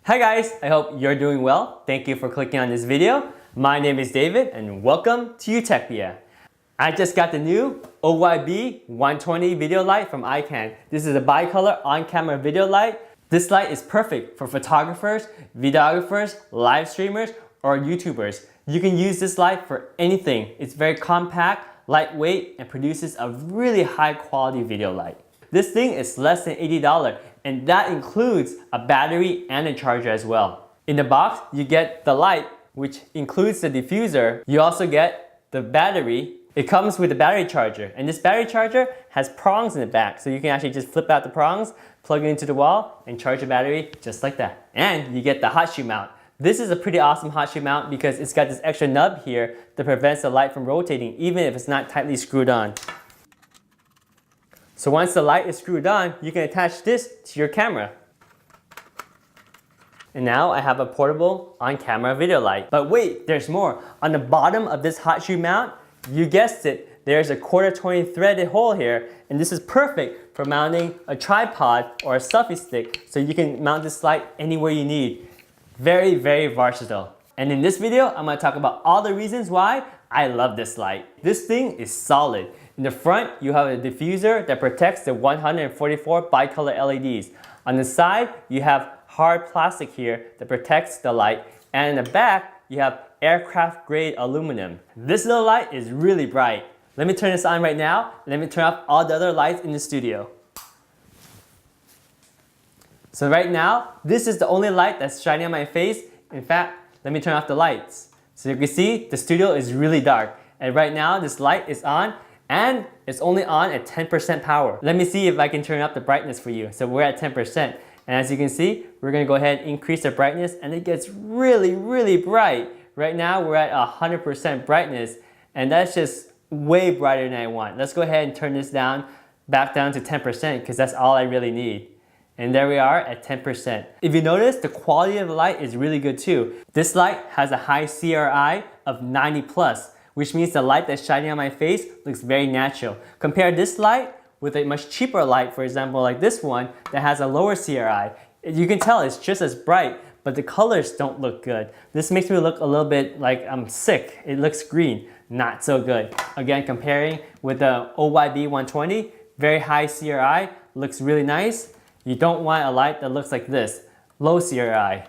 Hi guys, I hope you're doing well. Thank you for clicking on this video. My name is David and welcome to UTECHPIA. I just got the new OYB120 video light from ikan. This is a bicolor on-camera video light. This light is perfect for photographers, videographers, live streamers, or YouTubers. You can use this light for anything. It's very compact, lightweight, and produces a really high quality video light. This thing is less than $80, and that includes a battery and a charger as well. In the box, you get the light, which includes the diffuser. You also get the battery. It comes with a battery charger, and this battery charger has prongs in the back, so you can actually just flip out the prongs, plug it into the wall, and charge the battery just like that. And you get the hot shoe mount. This is a pretty awesome hot shoe mount because it's got this extra nub here that prevents the light from rotating, even if it's not tightly screwed on. So once the light is screwed on, you can attach this to your camera. And now I have a portable on-camera video light. But wait, there's more. On the bottom of this hot shoe mount, you guessed it, there's a 1/4 threaded hole here, and this is perfect for mounting a tripod or a selfie stick, so you can mount this light anywhere you need. Very, very versatile. And in this video, I'm going to talk about all the reasons why I love this light. This thing is solid. In the front, you have a diffuser that protects the 144 bicolor LEDs. On the side, you have hard plastic here that protects the light, and in the back, you have aircraft grade aluminum. This little light is really bright. Let me turn this on right now. Let me turn off all the other lights in the studio. So right now, this is the only light that's shining on my face. In fact, let me turn off the lights. So you can see the studio is really dark. And right now, this light is on and it's only on at 10% power. Let me see if I can turn up the brightness for you. So we're at 10%. And as you can see, we're gonna go ahead and increase the brightness and it gets really, really bright. Right now, we're at 100% brightness and that's just way brighter than I want. Let's go ahead and turn this down, back down to 10% because that's all I really need. And there we are at 10%. If you notice, the quality of the light is really good too. This light has a high CRI of 90 plus, which means the light that's shining on my face looks very natural. Compare this light with a much cheaper light, for example, like this one that has a lower CRI. You can tell it's just as bright, but the colors don't look good. This makes me look a little bit like I'm sick. It looks green, not so good. Again, comparing with the OYB120, very high CRI, looks really nice. You don't want a light that looks like this, low CRI.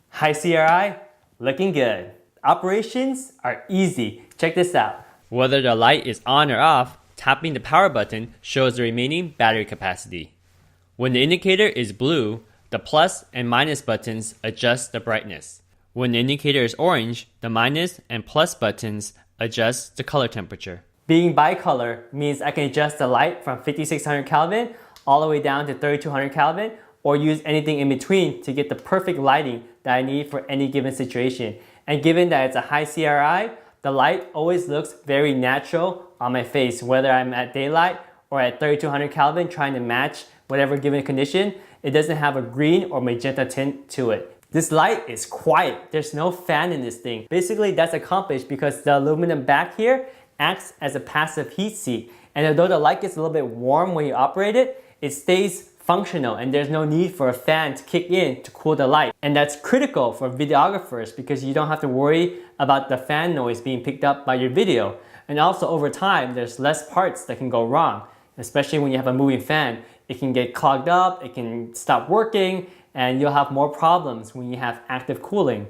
High CRI, looking good. Operations are easy. Check this out. Whether the light is on or off, tapping the power button shows the remaining battery capacity. When the indicator is blue, the plus and minus buttons adjust the brightness. When the indicator is orange, the minus and plus buttons adjust the color temperature. Being bicolor means I can adjust the light from 5600 Kelvin all the way down to 3200 Kelvin, or use anything in between to get the perfect lighting that I need for any given situation. And given that it's a high CRI, the light always looks very natural on my face, whether I'm at daylight or at 3200 Kelvin trying to match whatever given condition. It doesn't have a green or magenta tint to it. This light is quiet. There's no fan in this thing. Basically, that's accomplished because the aluminum back here acts as a passive heat sink. And although the light gets a little bit warm when you operate it, it stays functional and there's no need for a fan to kick in to cool the light. And that's critical for videographers because you don't have to worry about the fan noise being picked up by your video. And also over time, there's less parts that can go wrong, especially when you have a moving fan. It can get clogged up, it can stop working, and you'll have more problems when you have active cooling.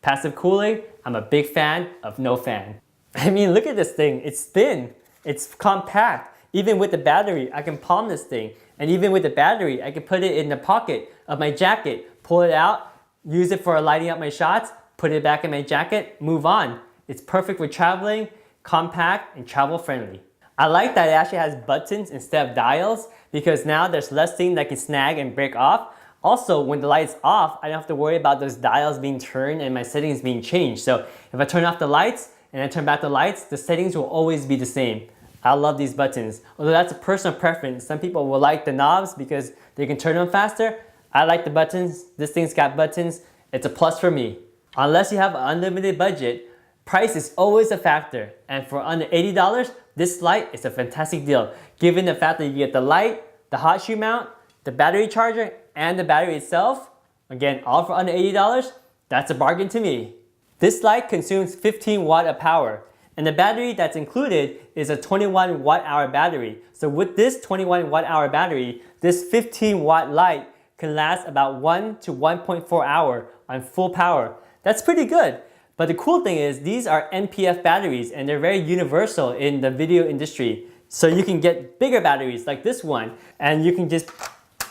Passive cooling, I'm a big fan of no fan. I mean, look at this thing, it's thin, it's compact. Even with the battery, I can palm this thing. And even with the battery, I can put it in the pocket of my jacket, pull it out, use it for lighting up my shots, put it back in my jacket, move on. It's perfect for traveling, compact, and travel friendly. I like that it actually has buttons instead of dials because now there's less things that can snag and break off. Also, when the light's off, I don't have to worry about those dials being turned and my settings being changed. So if I turn off the lights and I turn back the lights, the settings will always be the same. I love these buttons. Although that's a personal preference. Some people will like the knobs because they can turn them faster. I like the buttons. This thing's got buttons. It's a plus for me. Unless you have an unlimited budget, price is always a factor. And for under $80, this light is a fantastic deal. Given the fact that you get the light, the hot shoe mount, the battery charger, and the battery itself, Again, all for under $80, that's a bargain to me. This light consumes 15 watt of power, and the battery that's included is a 21 watt hour battery. So with this 21 watt hour battery, this 15 watt light can last about 1 to 1.4 hours on full power. That's pretty good. But the cool thing is these are NPF batteries and they're very universal in the video industry. So you can get bigger batteries like this one, and you can just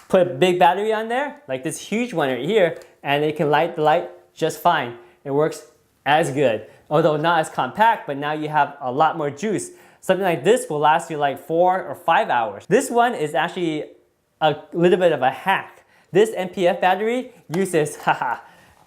put a big battery on there, like this huge one right here, and it can light the light just fine. It works as good, although not as compact, but now you have a lot more juice. Something like this will last you like 4 or 5 hours. This one is actually a little bit of a hack. This NPF battery uses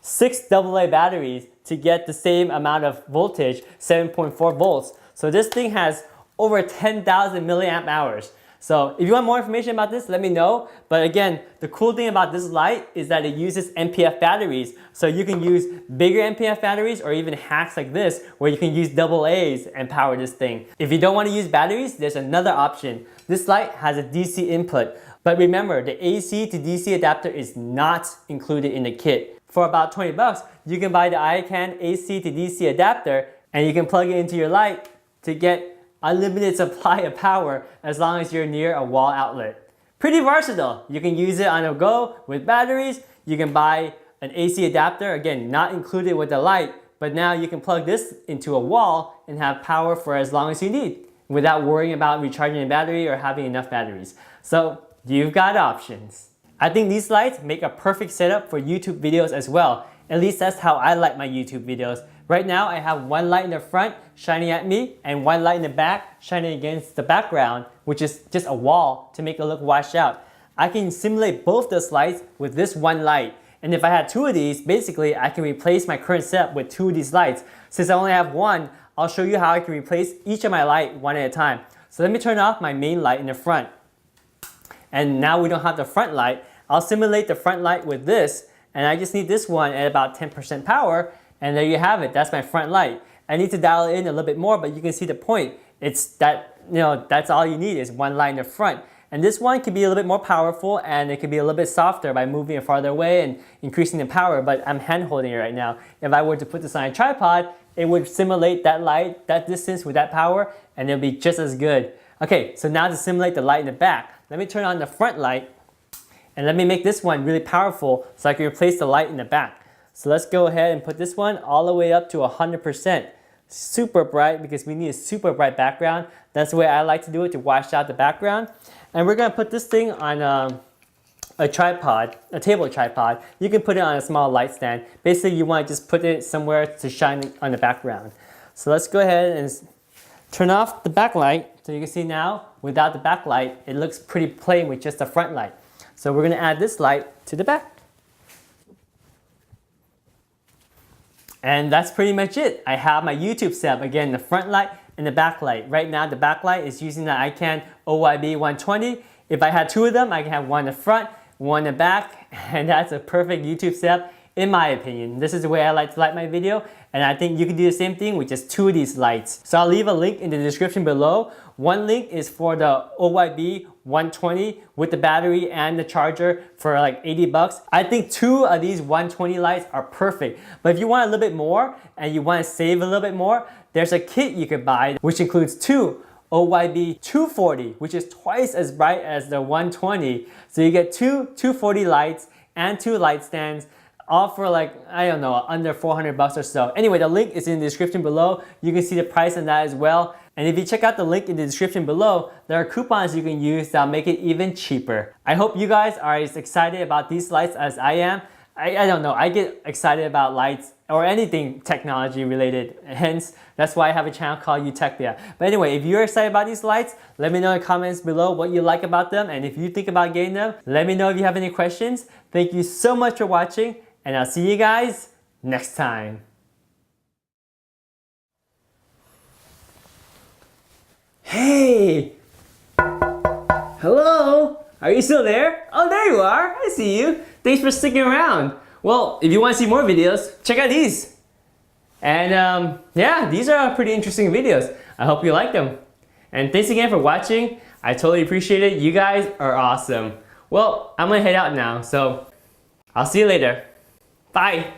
6 AA batteries to get the same amount of voltage, 7.4 volts. So this thing has over 10,000 milliamp hours. So if you want more information about this, let me know. But again, the cool thing about this light is that it uses NPF batteries. So you can use bigger NPF batteries or even hacks like this where you can use AA's and power this thing. If you don't want to use batteries, there's another option. This light has a DC input. But remember, the AC to DC adapter is not included in the kit. For about 20 bucks, you can buy the ikan AC to DC adapter and you can plug it into your light to get unlimited supply of power as long as you're near a wall outlet. Pretty versatile. You can use it on the go with batteries. You can buy an AC adapter, again, not included with the light, but now you can plug this into a wall and have power for as long as you need without worrying about recharging the battery or having enough batteries. So you've got options. I think these lights make a perfect setup for YouTube videos as well. At least that's how I like my YouTube videos. Right now I have one light in the front shining at me and one light in the back shining against the background, which is just a wall to make it look washed out. I can simulate both those lights with this one light. And if I had 2 of these, basically I can replace my current setup with 2 of these lights. Since I only have one, I'll show you how I can replace each of my lights one at a time. So let me turn off my main light in the front. And now we don't have the front light. I'll simulate the front light with this, and I just need this one at about 10% power, and there you have it. That's my front light. I need to dial it in a little bit more, but you can see the point. It's that, that's all you need is one light in the front. And this one can be a little bit more powerful, and it can be a little bit softer by moving it farther away and increasing the power, but I'm hand holding it right now. If I were to put this on a tripod, it would simulate that light, that distance with that power, and it'll be just as good. Okay, so now to simulate the light in the back, let me turn on the front light, and let me make this one really powerful so I can replace the light in the back. So let's go ahead and put this one all the way up to 100%. Super bright, because we need a super bright background. That's the way I like to do it, to wash out the background. And we're gonna put this thing on a tripod, a table tripod. You can put it on a small light stand. Basically, you want to just put it somewhere to shine on the background. So let's go ahead and turn off the backlight. So you can see now, without the backlight, it looks pretty plain with just the front light. So we're gonna add this light to the back. And that's pretty much it. I have my YouTube setup, again, the front light and the back light. Right now, the back light is using the ikan OYB120. If I had 2 of them, I can have one in the front, one in the back, and that's a perfect YouTube setup, in my opinion. This is the way I like to light my video, and I think you can do the same thing with just 2 of these lights. So I'll leave a link in the description below. One link is for the OYB120 with the battery and the charger for like 80 bucks. I think 2 of these 120 lights are perfect. But if you want a little bit more and you want to save a little bit more, there's a kit you could buy which includes 2 OYB240, which is twice as bright as the 120. So you get 2 240 lights and 2 light stands, all for like, I don't know, under 400 bucks or so. Anyway, the link is in the description below. You can see the price on that as well. And if you check out the link in the description below, there are coupons you can use that'll make it even cheaper. I hope you guys are as excited about these lights as I am. I don't know, I get excited about lights or anything technology related. Hence, that's why I have a channel called UTECHPIA. But anyway, if you're excited about these lights, let me know in the comments below what you like about them. And if you think about getting them, let me know if you have any questions. Thank you so much for watching, and I'll see you guys next time. Hey! Hello? Are you still there? Oh, there you are. I see you. Thanks for sticking around. Well, if you want to see more videos, check out these. And yeah, these are pretty interesting videos. I hope you like them. And thanks again for watching. I totally appreciate it. You guys are awesome. Well, I'm gonna head out now, so I'll see you later. Bye!